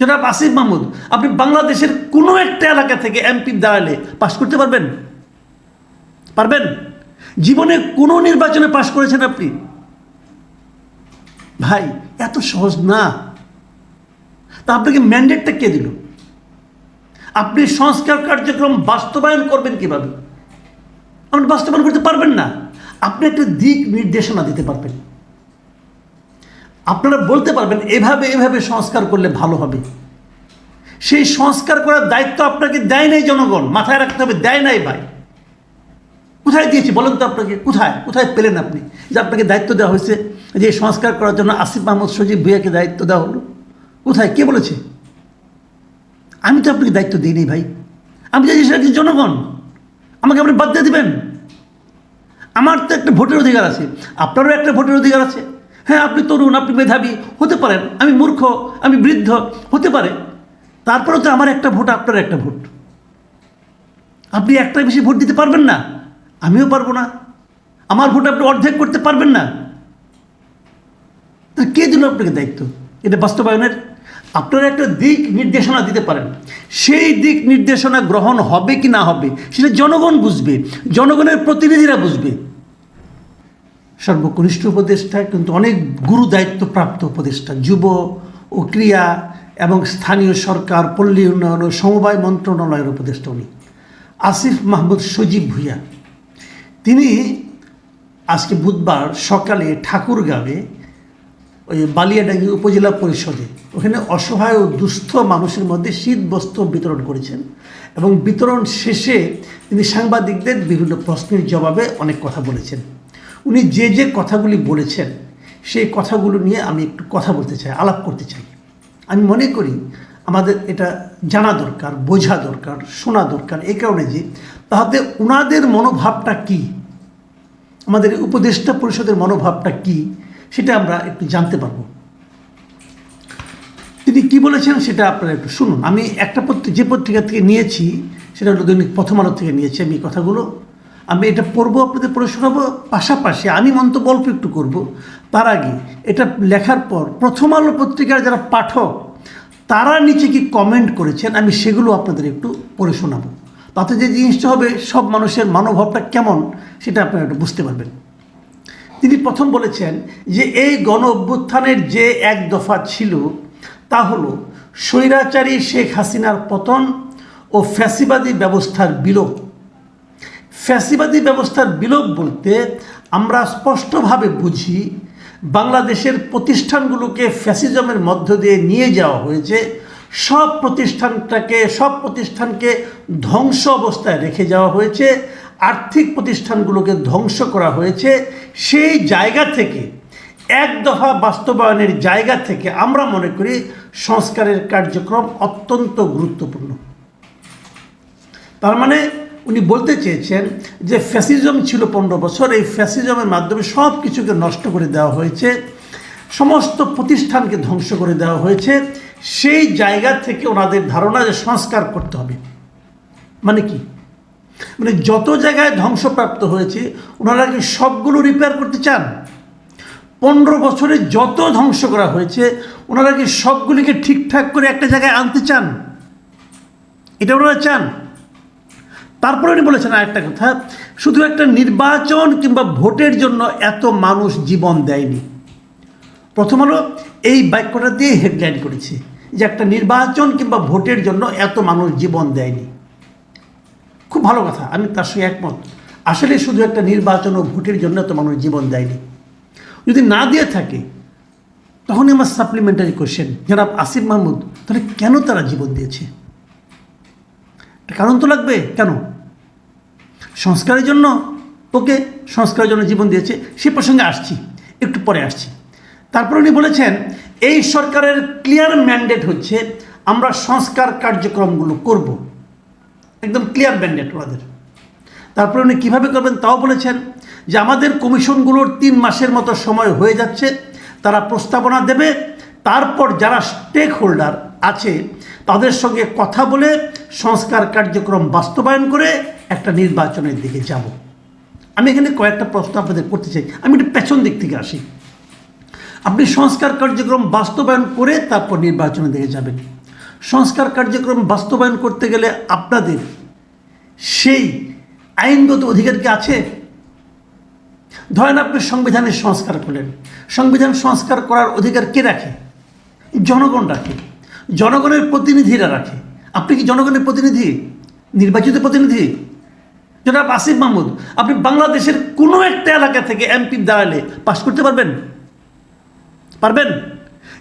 জনাব আসিফ মাহমুদ, আপনি বাংলাদেশের কোনো একটা এলাকা থেকে এমপি দাঁড়ালে পাশ করতে পারবেন? পারবেন? জীবনে কোনো নির্বাচনে পাশ করেছেন আপনি? ভাই, এত সহজ না। তা আপনাকে ম্যান্ডেটটা কে দিল? আপনি সংস্কার কার্যক্রম বাস্তবায়ন করবেন কিভাবে? আপনি বাস্তবায়ন করতে পারবেন না। আপনি একটা দিক নির্দেশনা দিতে পারবেন, আপনারা বলতে পারবেন এভাবে এভাবে সংস্কার করলে ভালো হবে। সেই সংস্কার করার দায়িত্ব আপনাকে দেয় নাই জনগণ, মাথায় রাখতে হবে, দেয় নাই ভাই। কোথায় দিয়েছি বলেন তো? আপনাকে কোথায় কোথায় পেলেন আপনি যে আপনাকে দায়িত্ব দেওয়া হয়েছে, যে এই সংস্কার করার জন্য আসিফ মাহমুদ সজীব ভুঁইয়াকে দায়িত্ব দেওয়া হলো? কোথায়, কে বলেছে? আমি তো আপনাকে দায়িত্ব দিইনি ভাই। আমি চাইছি সেটা কি জনগণ, আমাকে আপনি বাদ দিয়ে দেবেন? আমার তো একটা ভোটের অধিকার আছে, আপনারও একটা ভোটের অধিকার আছে। হ্যাঁ, আপনি তরুণ, আপনি মেধাবী হতে পারেন, আমি মূর্খ, আমি বৃদ্ধ হতে পারে, তারপরেও তো আমার একটা ভোট, আপনার একটা ভোট। আপনি একটার বেশি ভোট দিতে পারবেন না, আমিও পারবো না। আমার ভোট আপনি অর্ধেক করতে পারবেন না। তাহলে কে দিল আপনাকে দায়িত্ব এটা বাস্তবায়নের? আপনারা একটা দিক নির্দেশনা দিতে পারেন, সেই দিক নির্দেশনা গ্রহণ হবে কি না হবে সেটা জনগণ বুঝবে, জনগণের প্রতিনিধিরা বুঝবে। সর্বকনিষ্ঠ উপদেষ্টা কিন্তু অনেক গুরু দায়িত্বপ্রাপ্ত উপদেষ্টা, যুব ও ক্রীড়া এবং স্থানীয় সরকার, পল্লী উন্নয়ন ও সমবায় মন্ত্রণালয়ের উপদেষ্টা উনি আসিফ মাহমুদ সজীব ভুঁইয়া। তিনি আজকে বুধবার সকালে ঠাকুরগাঁওয়ে ওই বালিয়াডাঙ্গি উপজেলা পরিষদে ওখানে অসহায় ও দুস্থ মানুষের মধ্যে শীত বস্ত্র বিতরণ করেছেন এবং বিতরণ শেষে তিনি সাংবাদিকদের বিভিন্ন প্রশ্নের জবাবে অনেক কথা বলেছেন। উনি যে যে কথাগুলি বলেছেন সেই কথাগুলো নিয়ে আমি একটু কথা বলতে চাই, আলাপ করতে চাই। আমি মনে করি আমাদের এটা জানা দরকার, বোঝা দরকার, শোনা দরকার, এই কারণে যে তাতে ওনাদের মনোভাবটা কি, আমাদের উপদেষ্টা পরিষদের মনোভাবটা কি সেটা আমরা একটু জানতে পারবো। তিনি কি বলেছেন সেটা আপনারা একটু শুনুন। আমি একটা যে পত্রিকা থেকে নিয়েছি সেটা হলো দৈনিক প্রথম আলো থেকে নিয়েছি আমি কথাগুলো। আমি এটা পড়বো, আপনাদের পড়ে শোনাবো, পাশাপাশি আমি মন্তব্য অল্প একটু করবো। তার আগে এটা লেখার পর প্রথম আলো পত্রিকার যারা পাঠক তারা নিচে কি কমেন্ট করেছেন আমি সেগুলো আপনাদের একটু পড়ে শোনাবো। তাতে যে জিনিসটা হবে সব মানুষের মনোভাবটা কেমন সেটা আপনারা একটু বুঝতে পারবেন। তিনি প্রথম বলেছেন যে এই গণ অভ্যুত্থানের যে এক দফা ছিল তা হলো স্বৈরাচারী শেখ হাসিনার পতন ও ফ্যাসিবাদী ব্যবস্থার বিলোপ। ফ্যাসিবাদী ব্যবস্থার বিলোপ বলতে আমরা স্পষ্টভাবে বুঝি বাংলাদেশের প্রতিষ্ঠানগুলোকে ফ্যাসিজমের মধ্য দিয়ে নিয়ে যাওয়া হয়েছে, সব প্রতিষ্ঠানকে ধ্বংস অবস্থায় রেখে যাওয়া হয়েছে, আর্থিক প্রতিষ্ঠানগুলোকে ধ্বংস করা হয়েছে। সেই জায়গা থেকে, এক দফা বাস্তবায়নের জায়গা থেকে আমরা মনে করি সংস্কারের কার্যক্রম অত্যন্ত গুরুত্বপূর্ণ। তার মানে উনি বলতে চেয়েছেন যে ফ্যাসিজম ছিল 15 বছর, এই ফ্যাসিজমের মাধ্যমে সব কিছুকে নষ্ট করে দেওয়া হয়েছে, সমস্ত প্রতিষ্ঠানকে ধ্বংস করে দেওয়া হয়েছে। সেই জায়গা থেকে ওনাদের ধারণা যে সংস্কার করতে হবে। মানে কি? মানে যত জায়গায় ধ্বংসপ্রাপ্ত হয়েছে ওনারা কি সবগুলো রিপেয়ার করতে চান? 15 বছরে যত ধ্বংস করা হয়েছে ওনারা কি সবগুলিকে ঠিকঠাক করে একটা জায়গায় আনতে চান? এটা ওনারা চান। তারপরে উনি বলেছেন আরেকটা কথা, শুধু একটা নির্বাচন কিংবা ভোটের জন্য এত মানুষ জীবন দেয়নি। প্রথম আলো এই বাক্যটা দিয়ে হেডলাইন করেছে যে একটা নির্বাচন কিংবা ভোটের জন্য এত মানুষ জীবন দেয়নি। খুব ভালো কথা, আমি তার সঙ্গে একমত। আসলে শুধু একটা নির্বাচন ও ভোটের জন্য এত মানুষ জীবন দেয়নি। যদি না দিয়ে থাকে তখনই আমার সাপ্লিমেন্টারি কোশ্চেন, জনাব আসিফ মাহমুদ, তাহলে কেন তারা জীবন দিয়েছে? কারণ তো লাগবে। কেন? সংস্কারের জন্য? ওকে, সংস্কারের জন্য জীবন দিয়েছে, সে প্রসঙ্গে আসছি, একটু পরে আসছি। তারপর উনি বলেছেন এই সরকারের ক্লিয়ার ম্যান্ডেট হচ্ছে আমরা সংস্কার কার্যক্রমগুলো করব, একদম ক্লিয়ার ম্যান্ডেট ওনাদের। তারপরে উনি কীভাবে করবেন তাও বলেছেন যে আমাদের কমিশনগুলোর 3 মাসের মতো সময় হয়ে যাচ্ছে, তারা প্রস্তাবনা দেবে, তারপর যারা স্টেক হোল্ডার আছে তাদের সঙ্গে কথা বলে সংস্কার কার্যক্রম বাস্তবায়ন করে একটা নির্বাচনের দিকে যাব। আমি এখানে কয়েকটা প্রশ্ন আপনাদের করতে চাই। আমি একটু পেছন দিক থেকে আসি। আপনি সংস্কার কার্যক্রম বাস্তবায়ন করে তারপর নির্বাচনের দিকে যাবেন, সংস্কার কার্যক্রম বাস্তবায়ন করতে গেলে আপনাদের সেই আইনগত অধিকার কি আছে? ধরেন আপনি সংবিধানের সংস্কার করলেন, সংবিধান সংস্কার করার অধিকার কে রাখে? জনগণ রাখে, জনগণের প্রতিনিধিরা রাখে। আপনি কি জনগণের প্রতিনিধি, নির্বাচিত প্রতিনিধি? জনাব আসিফ মাহমুদ, আপনি বাংলাদেশের কোনো একটা এলাকা থেকে এমপি দাঁড়ালে পাশ করতে পারবেন? পারবেন?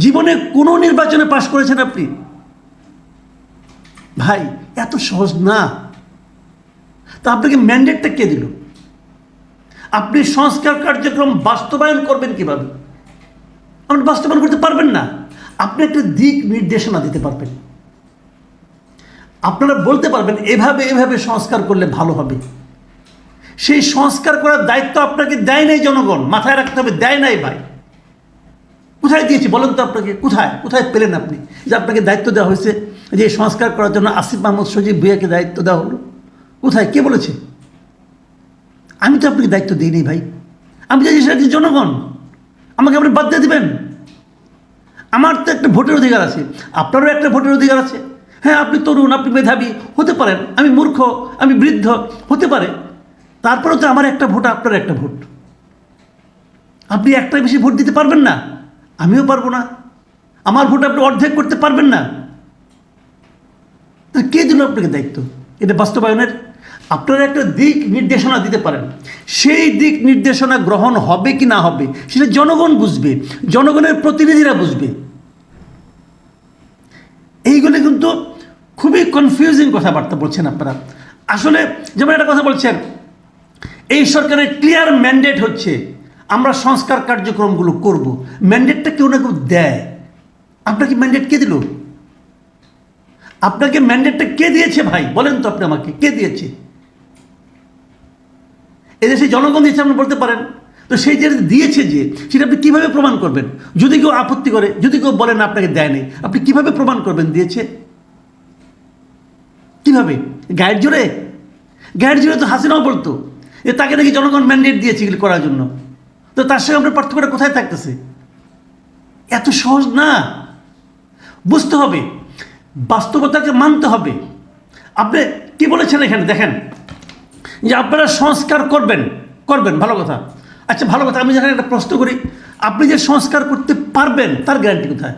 জীবনে কোনো নির্বাচনে পাশ করেছেন আপনি? ভাই, এত সহজ না। তা আপনাকে ম্যান্ডেটটা কে দিল? আপনি সংস্কার কার্যক্রম বাস্তবায়ন করবেন কিভাবে? আপনি বাস্তবায়ন করতে পারবেন না। আপনি একটা দিক নির্দেশনা দিতে পারবেন, আপনারা বলতে পারবেন এভাবে এভাবে সংস্কার করলে ভালো হবে। সেই সংস্কার করার দায়িত্ব আপনাকে দেয় নাই জনগণ, মাথায় রাখতে হবে, দেয় নাই ভাই। কোথায় দিয়েছি বলেন তো আপনাকে? কোথায় কোথায় পেলেন আপনি যে আপনাকে দায়িত্ব দেওয়া হয়েছে, যে সংস্কার করার জন্য আসিফ মাহমুদ সজীব ভুঁইয়াকে দায়িত্ব দেওয়া হলো? কোথায়, কে বলেছে? আমি তো আপনাকে দায়িত্ব দিইনি ভাই। আমি চাইছি সেটা জনগণ। আমাকে আপনি বাদ দিয়ে দেবেন? আমার তো একটা ভোটের অধিকার আছে, আপনারও একটা ভোটের অধিকার আছে। হ্যাঁ, আপনি তরুণ, আপনি মেধাবী হতে পারেন, আমি মূর্খ, আমি বৃদ্ধ হতে পারে, তারপরেও তো আমার একটা ভোট, আপনার একটা ভোট। আপনি একটাই বেশি ভোট দিতে পারবেন না, আমিও পারবো না। আমার ভোট আপনি অর্ধেক করতে পারবেন না। তাহলে কে দিল আপনাকে দায়িত্ব এটা বাস্তবায়নের? আপনারা একটা দিক নির্দেশনা দিতে পারেন, সেই দিক নির্দেশনা গ্রহণ হবে কি না হবে সেটা জনগণ বুঝবে, জনগণের প্রতিনিধিরা বুঝবে। এইগুলো কিন্তু খুবই কনফিউজিং কথাবার্তা বলছেন আপনারা। আসলে যেমন একটা কথা বলছেন, এই সরকারের ক্লিয়ার ম্যান্ডেট হচ্ছে আমরা সংস্কার কার্যক্রমগুলো করব। ম্যান্ডেটটা কেউ না কেউ দেয়। আপনাকে ম্যান্ডেট কে দিল? আপনাকে ম্যান্ডেটটা কে দিয়েছে ভাই? বলেন তো আপনি আমাকে, কে দিয়েছে? এদেশে জনগণ দিয়েছে আপনি বলতে পারেন। তো সেই যে দিয়েছে, যে সেটা আপনি কীভাবে প্রমাণ করবেন? যদি কেউ আপত্তি করে, যদি কেউ বলেন আপনাকে দেয় নাই, আপনি কীভাবে প্রমাণ করবেন দিয়েছে? কীভাবে? গায়ের জোরে? গায়ের জোরে তো হাসিনাও বলতো যে তাকে নাকি জনগণ ম্যান্ডেট দিয়েছে এগুলো করার জন্য। তো তার সঙ্গে আপনার পার্থক্যটা কোথায় থাকতেছে? এত সহজ না, বুঝতে হবে, বাস্তবতাকে মানতে হবে। আপনি কি বলেছেন এখানে দেখেন, যে আপনারা সংস্কার করবেন, ভালো কথা। আচ্ছা ভালো কথা, আমি যেখানে একটা প্রশ্ন করি, আপনি যে সংস্কার করতে পারবেন তার গ্যারান্টি কোথায়?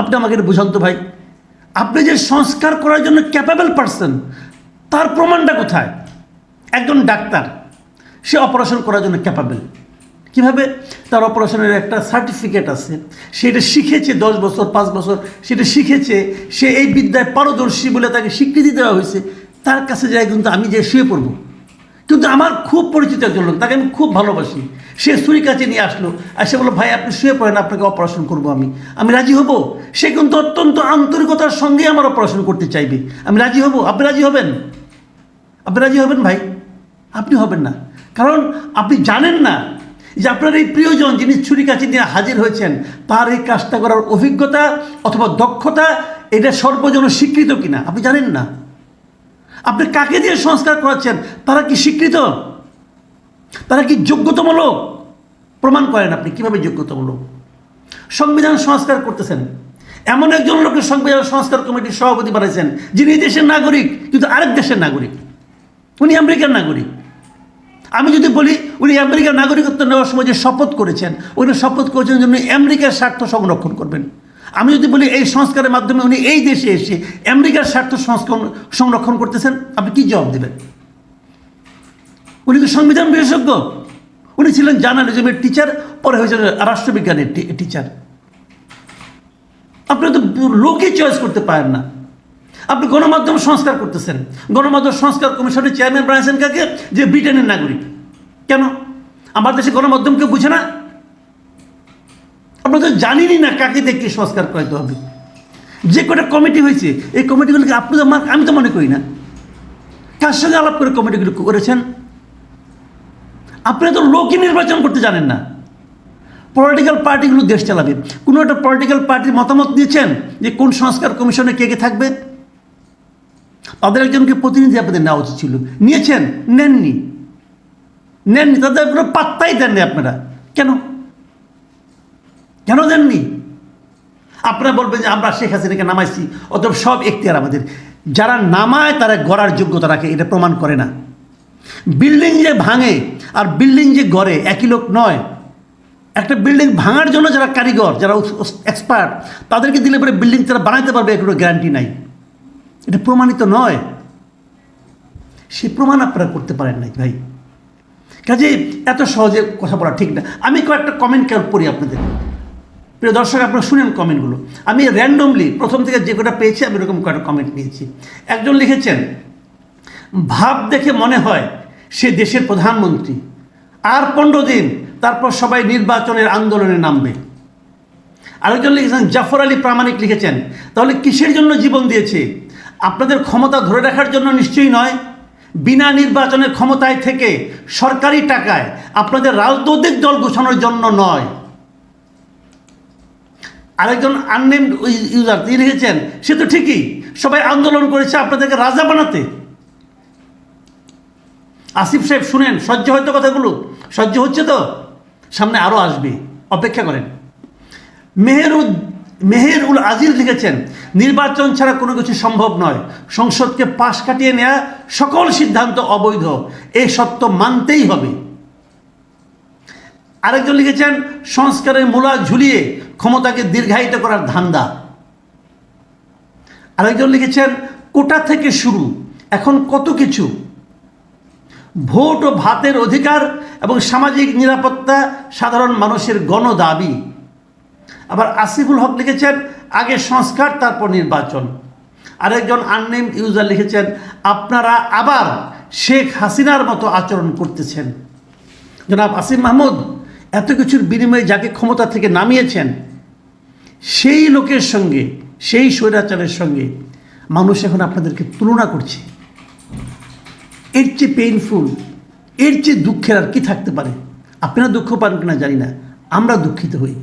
আপনি আমাকে এটা বুঝান তো ভাই। আপনি যে সংস্কার করার জন্য ক্যাপেবল পারসন, তার প্রমাণটা কোথায়? একজন ডাক্তার, সে অপারেশন করার জন্য ক্যাপেবল। কীভাবে? তার অপারেশনের একটা সার্টিফিকেট আছে, সেটা শিখেছে 10 বছর 5 বছর, সেটা শিখেছে, সে এই বিদ্যায় পারদর্শী বলে তাকে স্বীকৃতি দেওয়া হয়েছে। তার কাছে যাই কিন্তু আমি যে শুয়ে পড়বো, কিন্তু আমার খুব পরিচিত একজন লোক, তাকে আমি খুব ভালোবাসি, সে ছুরি কাছে নিয়ে আসলো, আর সে বললো ভাই আপনি শুয়ে পড়েন, আপনাকে অপারেশন করবো। আমি রাজি হব। সে কিন্তু অত্যন্ত আন্তরিকতার সঙ্গে আমার অপারেশন করতে চাইবে, আমি রাজি হব। আপনি রাজি হবেন? আপনি রাজি হবেন ভাই? আপনি হবেন না, কারণ আপনি জানেন না যে আপনার এই প্রিয়জন যিনি ছুরি কাছে নিয়ে হাজির হয়েছেন, তার এই কাজটা করার অভিজ্ঞতা অথবা দক্ষতা এটা সর্বজন স্বীকৃত কিনা আপনি জানেন না। আপনি কাকে দিয়ে সংস্কার করাচ্ছেন, তারা কি স্বীকৃত? তারা কি যোগ্যতামূলক? প্রমাণ করেন আপনি কিভাবে যোগ্যতামূলক। সংবিধান সংস্কার করতেছেন, এমন একজন লোকের সংবিধান সংস্কার কমিটির সভাপতি বানাইছেন যিনি এই দেশের নাগরিক, কিন্তু আরেক দেশের নাগরিক, উনি আমেরিকার নাগরিক। আমি যদি বলি উনি আমেরিকার নাগরিকত্ব নেওয়ার সময় যে শপথ করেছেন, উনি শপথ করেছেন জন্য আমেরিকার স্বার্থ সংরক্ষণ করবেন। আমি যদি বলি এই সংস্কারের মাধ্যমে উনি এই দেশে এসে আমেরিকার স্বার্থ সংরক্ষণ করতেছেন, আপনি কি জবাব দেবেন? উনি তো সংবিধান বিশেষজ্ঞ, উনি ছিলেন জার্নালিজমের টিচার, পরে হয়েছেন রাষ্ট্রবিজ্ঞানের টিচার। আপনি তো লোকই চয়েস করতে পারেন না। আপনি গণমাধ্যম সংস্কার করতেছেন, গণমাধ্যম সংস্কার কমিশনের চেয়ারম্যান বানিয়েছেন কাকে? যে ব্রিটেনের নাগরিক। কেন? আমার দেশে গণমাধ্যমকে বুঝে না? আমরা তো জানিনি না কাকে দেখে সংস্কার করাইতে হবে। যে কটা কমিটি হয়েছে, এই কমিটিগুলোকে আপনি তো আমি তো মনে করি না। কার সঙ্গে আলাপ করে কমিটিগুলো করেছেন? আপনি তো লোকই নির্বাচন করতে জানেন না। পলিটিক্যাল পার্টিগুলো দেশ চালাবে, কোনো একটা পলিটিক্যাল পার্টির মতামত দিয়েছেন যে কোন সংস্কার কমিশনে কে কে থাকবে? তাদের একজনকে প্রতিনিধি আপনাদের নেওয়া উচিত ছিল, নিয়েছেন? নেননি। তাদের কোনো পাত্তাই দেননি আপনারা। কেন দেননি? আপনারা বলবেন যে আমরা শেখ হাসিনাকে নামাইছি, অতএব সব এখতিয়ার আমাদের। যারা নামায় তারা গড়ার যোগ্যতা রাখে, এটা প্রমাণ করে না। বিল্ডিং যে ভাঙে আর বিল্ডিং যে গড়ে একই লোক নয়। একটা বিল্ডিং ভাঙার জন্য যারা কারিগর, যারা এক্সপার্ট, তাদেরকে দিলে পরে বিল্ডিং তারা বানাইতে পারবে এর কোনো গ্যারান্টি নাই। এটা প্রমাণিত নয়, সে প্রমাণ আপনারা করতে পারেন নাই ভাই। কাজে এত সহজে কথা বলা ঠিক না। আমি কয়েকটা কমেন্ট পড়ি আপনাদের। প্রিয় দর্শক, আপনারা শুনেন কমেন্টগুলো। আমি র্যান্ডমলি প্রথম থেকে যে কটা পেয়েছি আমি এরকম কয়েকটা কমেন্ট নিয়েছি। একজন লিখেছেন, ভাব দেখে মনে হয় সে দেশের প্রধানমন্ত্রী, আর 15 দিন তারপর সবাই নির্বাচনের আন্দোলনে নামবে। আরেকজন লিখেছেন, জাফর আলী প্রামাণিক লিখেছেন, তাহলে কিসের জন্য জীবন দিয়েছে? আপনাদের ক্ষমতা ধরে রাখার জন্য নিশ্চয়ই নয়, বিনা নির্বাচনের ক্ষমতায় থেকে সরকারি টাকায় আপনাদের রাজনৈতিক দল ঘোষণার জন্য নয়। আরেকজন আননেমড ইউজার তিনি লিখেছেন, সে তো ঠিকই, সবাই আন্দোলন করেছে আপনাদেরকে রাজা বানাতে। আসিফ সাহেব শুনেন, সহ্য হয়তো কথাগুলো সহ্য হচ্ছে তো, সামনে আরও আসবে, অপেক্ষা করেন। মেহের উল আজিজ লিখেছেন, নির্বাচন ছাড়া কোনো কিছু সম্ভব নয়, সংসদকে পাশ কাটিয়ে নেওয়া সকল সিদ্ধান্ত অবৈধ, এই সত্য মানতেই হবে। আরেকজন লিখেছেন, সংস্কারের মূলা ঝুলিয়ে ক্ষমতাকে দীর্ঘায়িত করার ধান্দা। আরেকজন লিখেছেন, কোটা থেকে শুরু, এখন কত কিছু, ভোট ও ভাতের অধিকার এবং সামাজিক নিরাপত্তা সাধারণ মানুষের গণদাবি। আবার আসিফুল হক লিখেছেন, আগে সংস্কার তারপর নির্বাচন। আরেকজন আননেমড ইউজার লিখেছেন, আপনারা আবার শেখ হাসিনার মতো আচরণ করতেছেন। জনাব আসিফ মাহমুদ, এত কিছুর বিনিময়ে যাকে ক্ষমতা থেকে নামিয়েছেন, সেই লোকের সঙ্গে, সেই স্বৈরাচারের সঙ্গে মানুষ এখন আপনাদেরকে তুলনা করছে। এর চেয়ে পেইনফুল, এর চেয়ে দুঃখের আর কি থাকতে পারে? আপনারা দুঃখ পান কিনা জানি না, আমরা দুঃখিত হই।